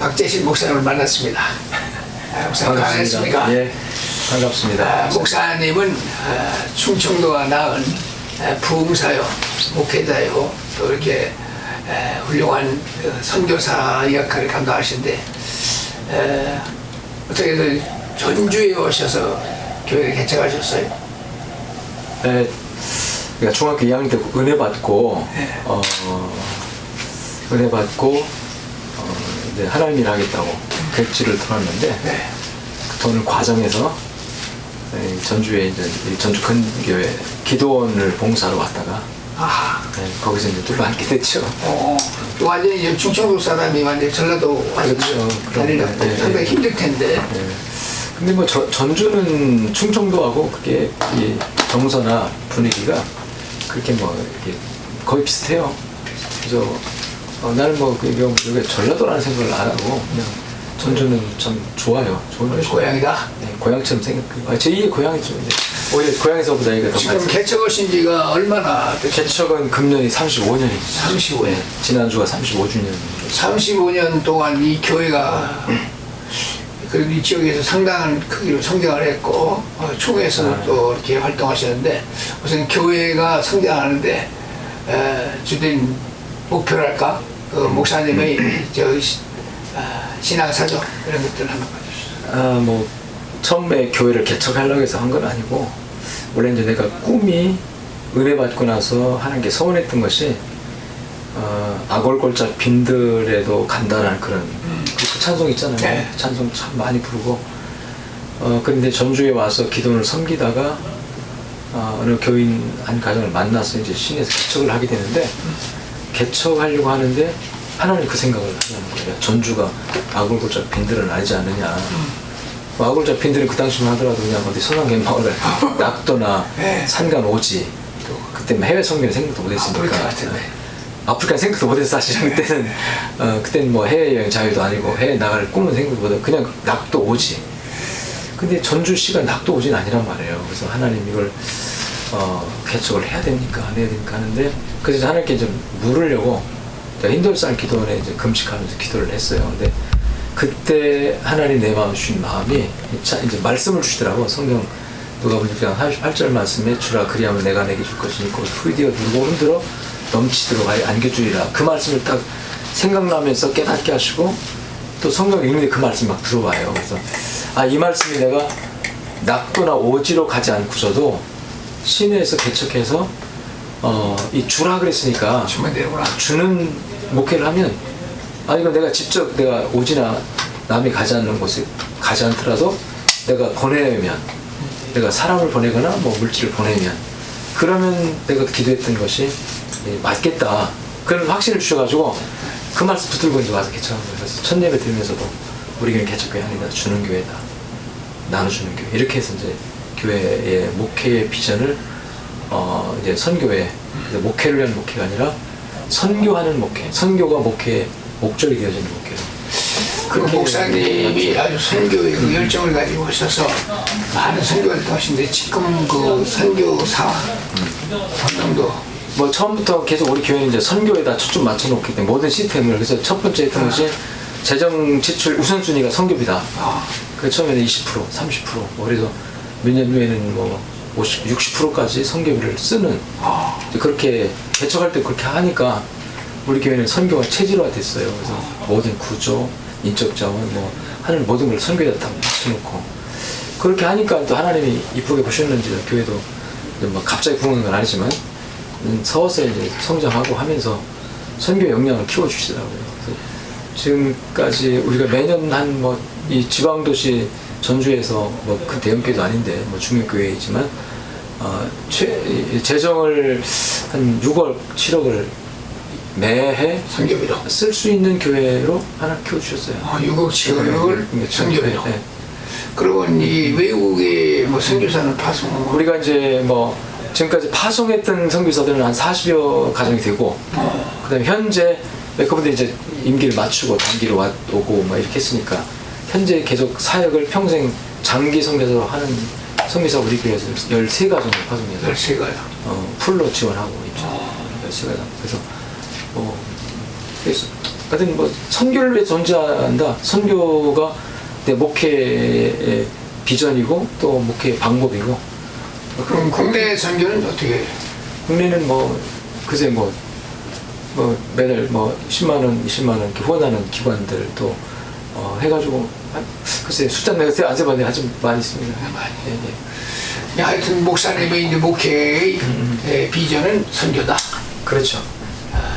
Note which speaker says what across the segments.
Speaker 1: 박재신 목사님을 만났습니다. 목사님 반갑습니까?
Speaker 2: 예, 반갑습니다.
Speaker 1: 목사님은 충청도가 낳은 부흥사요, 목회자요, 또 이렇게 훌륭한 선교사 역할을 감당하시는데 어떻게 전주에 오셔서 교회를 개척하셨어요?
Speaker 2: 네, 그러니까 중학교 2학년 때 은혜 받고 은혜 받고 이제 하나님 일 하겠다고 백지를 들었는데 그 돈을 과정해서 전주에 이제 전주 근교에 기도원을 봉사로 왔다가 거기서 이제 둘러 앉게 됐죠.
Speaker 1: 또 완전히 이제 충청도 사람이 완전히 전라도
Speaker 2: 그렇죠.
Speaker 1: 다니려고 상당히 힘들 텐데.
Speaker 2: 근데 뭐 전주는 충청도하고 그게 이 정서나 분위기가 그렇게 뭐 이게 거의 비슷해요. 그래서 나는 뭐 여기 전라도라는 생각을 안 하고 그냥 전주는 참 좋아요. 좋은
Speaker 1: 고향이다.
Speaker 2: 네, 고향처럼 생각. 제2의 고향이죠. 오히려 고향에서보다 이게 더
Speaker 1: 지금 개척하신 지가 얼마나 됐어요?
Speaker 2: 개척은 금년이 35년입니다.
Speaker 1: 35년.
Speaker 2: 네, 지난주가 35주년.
Speaker 1: 35년 동안 이 교회가 그래도 이 지역에서 상당한 크기로 성장을 했고 총회에서도 또 이렇게 활동하시는데 우선 교회가 성장하는데 주된 목표랄까? 그 목사님의 신앙사정 이런 것들 한번 봐주시죠.
Speaker 2: 뭐 처음에 교회를 개척하려고 해서 한 건 아니고 원래 이제 내가 꿈이 은혜 받고 나서 하는 게 서운했던 것이 아골골짝 빈들에도 간다는 그런 그 찬송 있잖아요.
Speaker 1: 네.
Speaker 2: 찬송 참 많이 부르고 그런데 전주에 와서 기도를 섬기다가 어느 교인 한 가정을 만나서 이제 시내에서 개척을 하게 되는데 개척하려고 하는데 하나님 그 생각을 하는 거예요. 전주가 아골골짝 빈들은 아니지 않느냐. 아골골짝 빈들은 그 당시만 하더라도 그냥 어디 소나무 마을 낙도나 산간 오지. 그때 해외 성민을 생각도 못했으니까. 아프리카 생각도 못했어. 사실은 그때는 뭐 해외여행 자유도 아니고 해외 나갈 꿈은 생각도 못하고 그냥 낙도 오지. 근데 전주시가 낙도 오지는 아니란 말이에요. 그래서 하나님 이걸 개척을 해야 됩니까? 안 해야 됩니까? 하는데 그래서 하나님께 좀 물으려고 힌돌산 기도원에 이제 금식하면서 기도를 했어요. 근데 그때 하나님 내 마음 주신 마음이 이제 말씀을 주시더라고. 성경 누가복음 38절 말씀에 주라 그리하면 내가 내게 줄 것이니 곧 후이되어 누르고 흔들어 넘치도록 안겨주리라. 그 말씀을 딱 생각나면서 깨닫게 하시고 또 성경 읽는데 그 말씀이 막 들어와요. 그래서 이 말씀이 내가 낙도나 오지로 가지 않고서도 시내에서 개척해서 이 주라 그랬으니까 주는 목회를 하면 이거 내가 직접 내가 오지나 남이 가지 않는 곳에 가지 않더라도 내가 보내면 내가 사람을 보내거나 뭐 물질을 보내면 그러면 내가 기도했던 것이 맞겠다 그런 확신을 주셔가지고 그 말씀 붙들고 이제 와서 개척한 거예요. 그래서 첫 예배 드리면서도 우리 교회는 개척교회 아니다, 주는 교회다, 나눠주는 교회 이렇게 해서 이제 교회의 목회의 비전을 이제 선교회 목회를 위한 목회가 아니라 선교하는 목회, 선교가 목회의 목적이 되어지는 목회로.
Speaker 1: 그 목사님이 아주 선교의 그 열정을 가지고 있어서 많은 선교를 하시는데 지금 그 선교 상황 어느 정도?
Speaker 2: 뭐 처음부터 계속 우리 교회는 이제 선교에다 초점 맞춰놓기 때문에 모든 시스템을 그래서 첫 번째 했던 것이 재정 지출 우선순위가 선교비다. 그 처음에는 20%, 30%, 그래서 몇 년 후에는 뭐 50, 60%까지 선교비를 쓰는 그렇게 개척할 때 그렇게 하니까 우리 교회는 선교가 체질화 됐어요. 그래서 모든 구조, 인적 자원, 뭐 하는 모든 걸 선교에다 다 맞춰놓고 그렇게 하니까 또 하나님이 이쁘게 보셨는지 교회도 뭐 갑자기 부흥한 건 아니지만 서서히 이제 성장하고 하면서 선교 역량을 키워주시더라고요. 그래서 지금까지 우리가 매년 한 뭐 이 지방도시 전주에서 뭐 큰 대형교회도 아닌데 뭐 중형교회이지만 재정을 한 6억, 7억을 매해
Speaker 1: 선교비로
Speaker 2: 쓸 수 있는 교회로 하나 키워주셨어요.
Speaker 1: 6억, 7억을 선교비로.
Speaker 2: 네.
Speaker 1: 그러면 이 외국의 뭐 선교사는 파송
Speaker 2: 우리가 이제 뭐 지금까지 파송했던 선교사들은 한 40여 가정이 되고 그다음에 현재 그분들이 이제 임기를 맞추고 단기로 오고 막 이렇게 했으니까 현재 계속 사역을 평생 장기 선교사로 하는 선교사 우리 교회에서 13가정을 파송해서
Speaker 1: 13가요.
Speaker 2: 풀로 지원하고 있죠. 13가정. 그래서 그래서 하여튼 뭐 선교를 위해 존재한다. 선교가 내 목회의 비전이고 또 목회의 방법이고.
Speaker 1: 그럼 국내 선교는 어떻게 해요?
Speaker 2: 국내는 뭐 그새 뭐 매달 뭐 10만 원, 20만 원 이렇게 후원하는 기관들도 해가지고 글쎄 숫자 내가 안 세봤는데 아주 많이 있습니다.
Speaker 1: 많이.
Speaker 2: 예, 예.
Speaker 1: 하여튼 목사님의 이제 목회의 비전은 선교다.
Speaker 2: 그렇죠.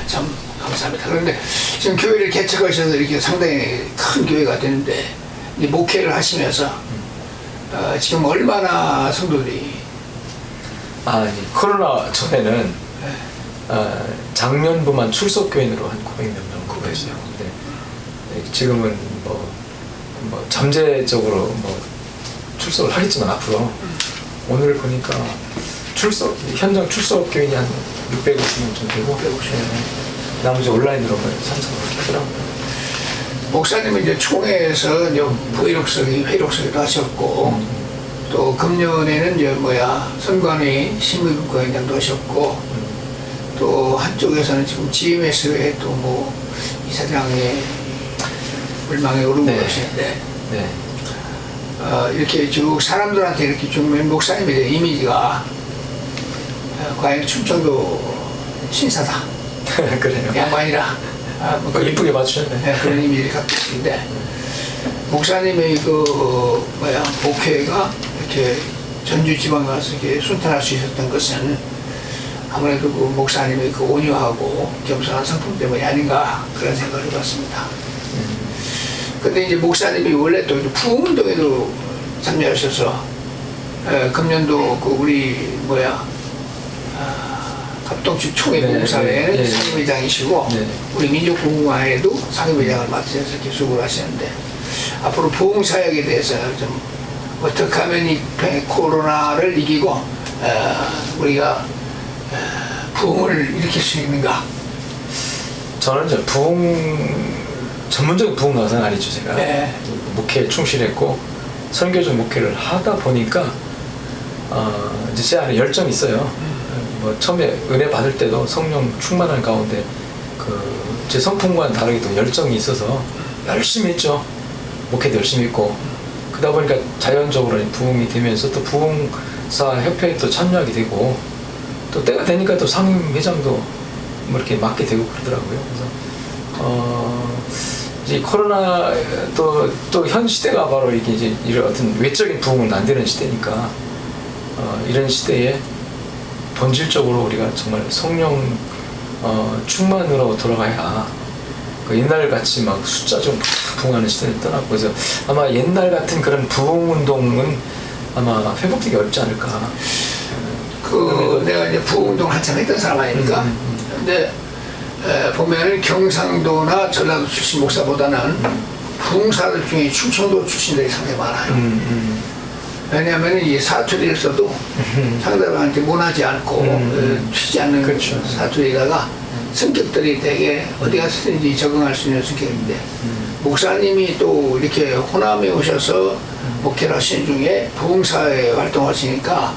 Speaker 1: 참 감사합니다. 그런데 지금 교회를 개척하셔서 이렇게 상당히 큰 교회가 되는데 이제 목회를 하시면서 지금 얼마나 성도들이
Speaker 2: 아니 코로나 전에는 작년부만 출석교인으로 한 900명 정도 됐어요. 근데 지금은 뭐 잠재적으로 뭐 출석을 하겠지만 앞으로 오늘 보니까 현장 출석교인이 한 650명 정도 되고 나머지 온라인으로 참석을 이렇게 하더라고요.
Speaker 1: 목사님은 이제 총회에서 이제 회록서기도 하셨고 또 금년에는 이제 선관위 신문국장도 하셨고 또 한쪽에서는 지금 GMS에 또 뭐 이사장의 물망에 오르고 계시는데
Speaker 2: 네.
Speaker 1: 이렇게 쭉 사람들한테 이렇게 좀 목사님에 대한 이미지가 과연 충청도 신사다.
Speaker 2: 그래요.
Speaker 1: 양반이라.
Speaker 2: 이쁘게 맞추셨네.
Speaker 1: 네, 그런 이미지를 갖고 있는데 목사님의 목회가 이렇게 전주 지방에 가서 이렇게 순탄할 수 있었던 것은 아무래도 그 목사님의 그 온유하고 겸손한 성품 때문이 아닌가 그런 생각을 해봤습니다. 근데 이제 목사님이 원래 또 부흥운동에도 참여하셔서 금년도 그 우리 합동축 총회 부흥사회는 상임회장이시고 우리 민족부흥회에도 상임회장을 맡으셔서 이렇게 수고를 하시는데 앞으로 부흥사역에 대해서는 좀 어떻게 하면 이 코로나를 이기고 우리가 부흥을 일으킬 수 있는가?
Speaker 2: 저는 이제 전문적인 부흥 강사는 아니죠. 제가 목회에 충실했고 선교적 목회를 하다 보니까 이제 제 안에 열정이 있어요. 뭐 처음에 은혜 받을 때도 성령 충만한 가운데 제 성품과는 다르게 또 열정이 있어서 열심히 했죠. 목회도 열심히 했고 그러다 보니까 자연적으로 부흥이 되면서 또 부흥사 협회에 또 참여하게 되고 또 때가 되니까 또 상임회장도 뭐 이렇게 맡게 되고 그러더라고요. 그래서 이제 코로나 또 현 시대가 바로 이게 이제 이런 어떤 외적인 부흥은 안 되는 시대니까 이런 시대에 본질적으로 우리가 정말 성령 충만으로 돌아가야 옛날 같이 막 숫자 좀 부흥하는 시대는 떠났고 그래서 아마 옛날 같은 그런 부흥 운동은 아마 회복되기 어렵지 않을까.
Speaker 1: 내가 이제 부흥운동 한참 했던 사람 아닙니까? 근데 보면은 경상도나 전라도 출신 목사보다는 부흥사들 중에 충청도 출신들이 상당히 많아요. 왜냐하면 이 사투리를 써도 상대방한테 모나지 않고 튀지 않는
Speaker 2: 그렇죠.
Speaker 1: 사투리다가 성격들이 되게 어디 가서든지 적응할 수 있는 성격인데 목사님이 또 이렇게 호남에 오셔서 목회를 하시는 중에 부흥사회 활동하시니까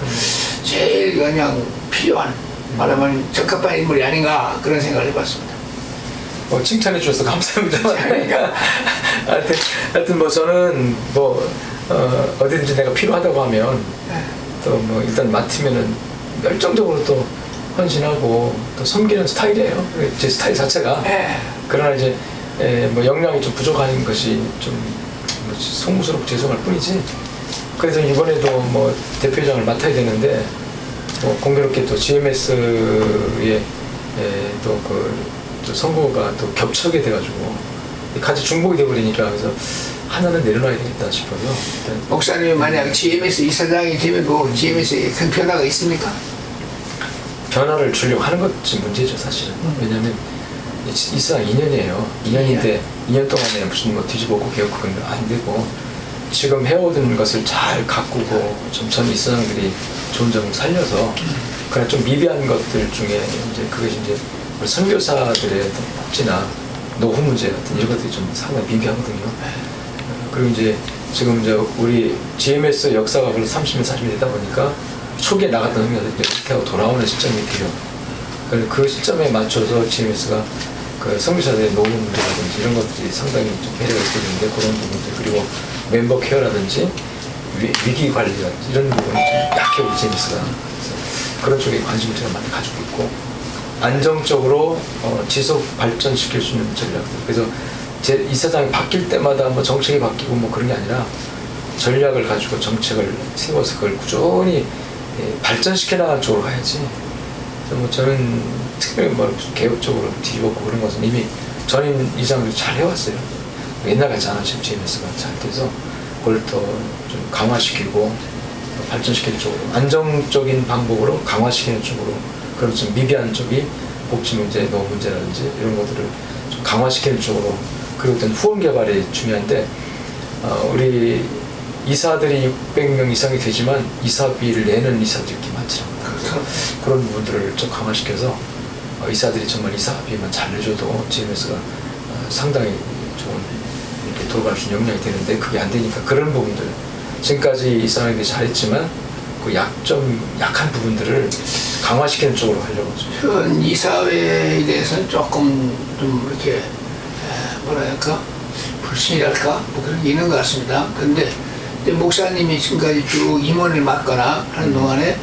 Speaker 1: 제일 그냥 필요한 말하면 적합한 인물이 아닌가 그런 생각을 해봤습니다.
Speaker 2: 칭찬해 주셔서 감사합니다. 하여튼 뭐 저는 어디든지 내가 필요하다고 하면 또 뭐 일단 맡으면은 열정적으로 또 헌신하고 또 섬기는 스타일이에요. 제 스타일 자체가. 그러나 이제 뭐 역량이 좀 부족한 것이 좀 송구스럽고 죄송할 뿐이지. 그래서 이번에도 뭐 대표장을 맡아야 되는데 공교롭게 또 GMS의 또 선거가 또 겹쳐게 돼가지고 같이 중복이 돼버리니까 그래서 하나는 내려놔야 되겠다 싶어요.
Speaker 1: 목사님이 만약 GMS 이사장이 되면 뭐 GMS에 큰 변화가 있습니까?
Speaker 2: 변화를 주려고 하는 것이 문제죠 사실은. 왜냐하면 이사장 2년이에요. 2년인데 2년 동안에 무슨 뭐 뒤집어고 개혁 그건 안 되고 지금 해오던 것을 잘 가꾸고 좀 전 이사장들이 좋은 점을 살려서 그런 좀 미비한 것들 중에 이제 그것이 이제 우리 선교사들의 복지나 노후 문제 같은 이런 것들이 좀 상당히 미비하거든요. 그리고 이제 지금 이제 우리 GMS 역사가 벌써 30년, 40년 되다 보니까 초기에 나갔던 흥미가 이렇게 하고 돌아오는 시점이 돼요. 그 시점에 맞춰서 GMS가 그 성교사들의 노후 문제라든지 이런 것들이 상당히 좀 배려가 있어야 되는데 그런 부분들 그리고 멤버 케어라든지 위기 관리라든지 이런 부분이 좀 약해 우리 제임스가 그래서 그런 쪽에 관심을 제가 많이 가지고 있고 안정적으로 지속 발전시킬 수 있는 전략들 그래서 제 이사장이 바뀔 때마다 뭐 정책이 바뀌고 뭐 그런 게 아니라 전략을 가지고 정책을 세워서 그걸 꾸준히 발전시켜 나가는 쪽으로 가야지. 그래서 뭐 저는 특별히 뭐 개혁적으로 뒤집었고 그런 것은 이미 전임 이사장들이 잘 해왔어요. 옛날 같지 않아 지금 GMS가 잘 돼서 그걸 더 좀 강화시키고 발전시키는 쪽으로 안정적인 방법으로 강화시키는 쪽으로 그런 좀 미비한 쪽이 복지 문제, 노후 문제라든지 이런 것들을 좀 강화시키는 쪽으로 그리고 어떤 후원 개발이 중요한데 우리 이사들이 600명 이상이 되지만 이사비를 내는 이사들이 이렇게 많지 않아요. 그런 부분들을 좀 강화시켜서 이사들이 정말 이사비만 잘 내줘도 GMS가 상당히 좋은 이렇게 돌아갈 수 있는 역량이 되는데 그게 안 되니까 그런 부분들 지금까지 이사들이 잘했지만 그 약한 부분들을 강화시키는 쪽으로 하려고
Speaker 1: 현 이사회에 대해서는 조금 좀 이렇게 뭐랄까 불신이랄까 뭐 그런 게 있는 것 같습니다. 근데 목사님이 지금까지 쭉 임원을 맡거나 하는 동안에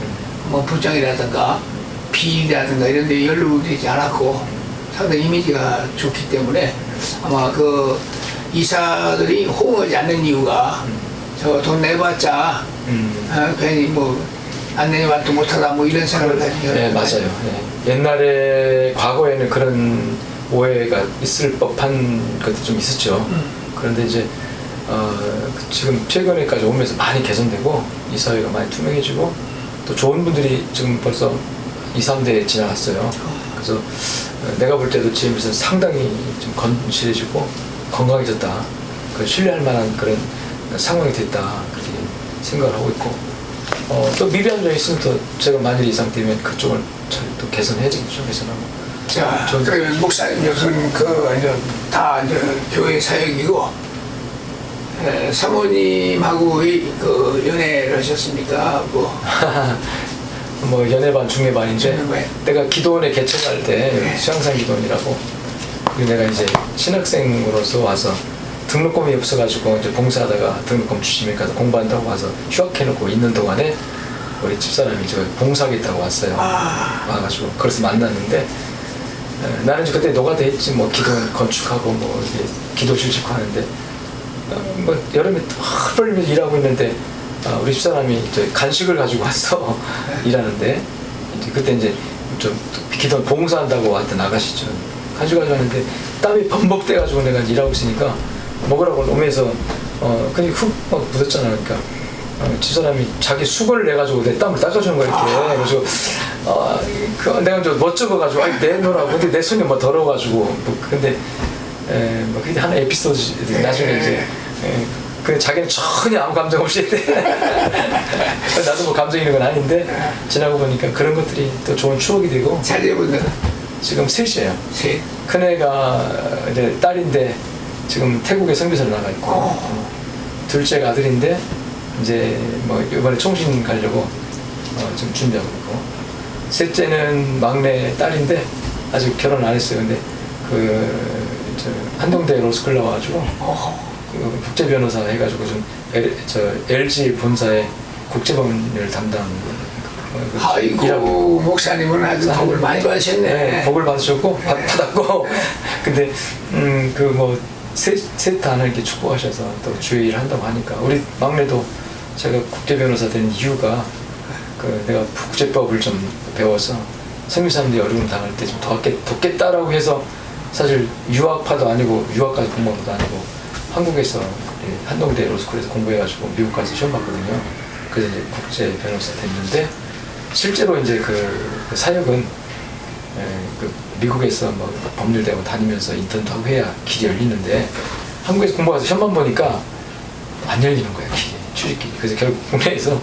Speaker 1: 뭐 부장이라든가 비리라든가 이런 데 연루되지 않았고 상당히 이미지가 좋기 때문에 아마 그 이사들이 호응하지 않는 이유가 저 돈 내봤자 괜히 뭐 안 내봤도 못하다 뭐 이런 생각을 가지고
Speaker 2: 네 맞아요. 네. 옛날에 과거에는 그런 오해가 있을 법한 것도 좀 있었죠. 그런데 이제 지금 최근에까지 오면서 많이 개선되고 이사회가 많이 투명해지고 또 좋은 분들이 지금 벌써 2, 3대 지나갔어요. 그래서 내가 볼 때도 GMS는 상당히 좀 건실해지고 건강해졌다. 그 신뢰할 만한 그런 상황이 됐다. 그렇게 생각을 하고 있고 또 미비한 점이 있으면 또 제가 만일 이상 되면 그쪽을 잘 또 개선해야 되겠죠. 개선하고.
Speaker 1: 자, 그러면 목사님 요즘 이제 다 이제 교회 사역이고 사모님하고의 그 연애를 하셨습니까?
Speaker 2: 뭐 연애반 중매반인데
Speaker 1: 중매반.
Speaker 2: 내가 기도원에 개척할 때 수양산 기도원이라고 그리고 내가 이제 신학생으로서 와서 등록금이 없어가지고 이제 봉사하다가 등록금 주시면 가서 공부한다고 와서 휴학해놓고 있는 동안에 우리 집사람이 저 봉사하겠다고 왔어요. 와가지고 그래서 만났는데 나는 이제 그때 노가다 했지 뭐 기도원 건축하고 뭐 이렇게 기도실 짓고 하는데 뭐 여름에 헐벌리면서 일하고 있는데 우리 집사람이 이제 간식을 가지고 왔어 일하는데 이제 그때 이제 좀 기도 봉사한다고 왔던 아가씨죠. 간식 가지고 왔는데 땀이 범벅돼가지고 내가 일하고 있으니까 먹으라고 오면서 그냥 훅 막 묻었잖아. 그러니까 집사람이 자기 수건을 내가지고 내 땀을 닦아주는 거야 이렇게. 그래서 내가 좀 멋쩍어가지고 아니 내놓으라고. 근데 내 손이 뭐 더러워가지고 근데 뭐 그게 하나 에피소드 나중에 이제 근데 자기는 전혀 아무 감정 없이 했대. 나도 뭐 감정 있는 건 아닌데 지나고 보니까 그런 것들이 또 좋은 추억이 되고.
Speaker 1: 자제분들은
Speaker 2: 지금 셋이에요.
Speaker 1: 셋.
Speaker 2: 큰애가 이제 딸인데 지금 태국에 선교사를 나가 있고 둘째가 아들인데 이제 뭐 이번에 총신 가려고 지금 준비하고 있고 셋째는 막내 딸인데 아직 결혼 안 했어요. 근데 저 한동대 로스쿨 나와가지고 국제 변호사 해가지고 좀 LG 본사의 국제법률 담당
Speaker 1: 아이고 목사님은 아주 복을 많이 받으셨네.
Speaker 2: 네, 복을 받으셨고 받았고 근데 그 뭐 셋 다 이렇게 축복하셔서 또 주의 일을 한다고 하니까 우리 막내도 제가 국제 변호사 된 이유가 내가 국제법을 좀 배워서 선교사님들이 어려움 당할 때 좀 돕겠다라고 해서 사실 유학파도 아니고 유학까지 공부한 것도 아니고 한국에서 한동대 로스쿨에서 공부해가지고 미국 가서 시험 봤거든요. 그래서 이제 국제 변호사 됐는데 실제로 이제 그 사역은 미국에서 뭐 법률대학원 다니면서 인턴도 하고 해야 길이 열리는데 한국에서 공부해서 시험만 보니까 안 열리는 거야 길이 취직길이. 그래서 결국 국내에서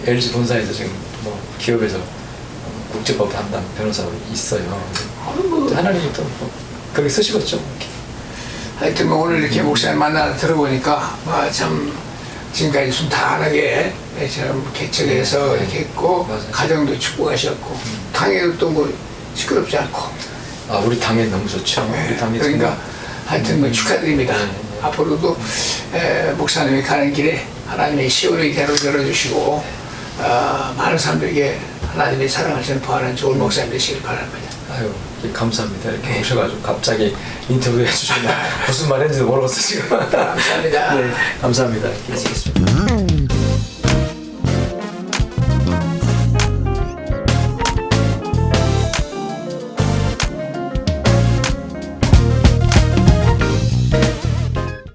Speaker 2: LG 본사에서 지금 뭐 기업에서 국제법 담당 변호사로 있어요. 하나님이 또 뭐 그렇게 쓰시겠죠.
Speaker 1: 하여튼 뭐 오늘 이렇게 목사님 만나 들어보니까 참 지금까지 순탄하게 처럼 개척해서 이렇게 했고
Speaker 2: 맞아요.
Speaker 1: 가정도 축복하셨고 당에도 또 뭐 시끄럽지 않고
Speaker 2: 아, 우리 당에 너무 좋죠. 우리 당에
Speaker 1: 그러니까 하여튼 뭐 축하드립니다.
Speaker 2: 네.
Speaker 1: 앞으로도 목사님이 가는 길에 하나님의 시온의 대로 열어주시고 많은 사람들에게 하나님의 사랑을 전파하는 좋은 목사님 되시길 바랍니다.
Speaker 2: 아유, 감사합니다. 이렇게 오셔가지고 갑자기 인터뷰 해주시면 무슨 말 했는지도 모르겠어 지금.
Speaker 1: 감사합니다.
Speaker 2: 네, 감사합니다. 이렇게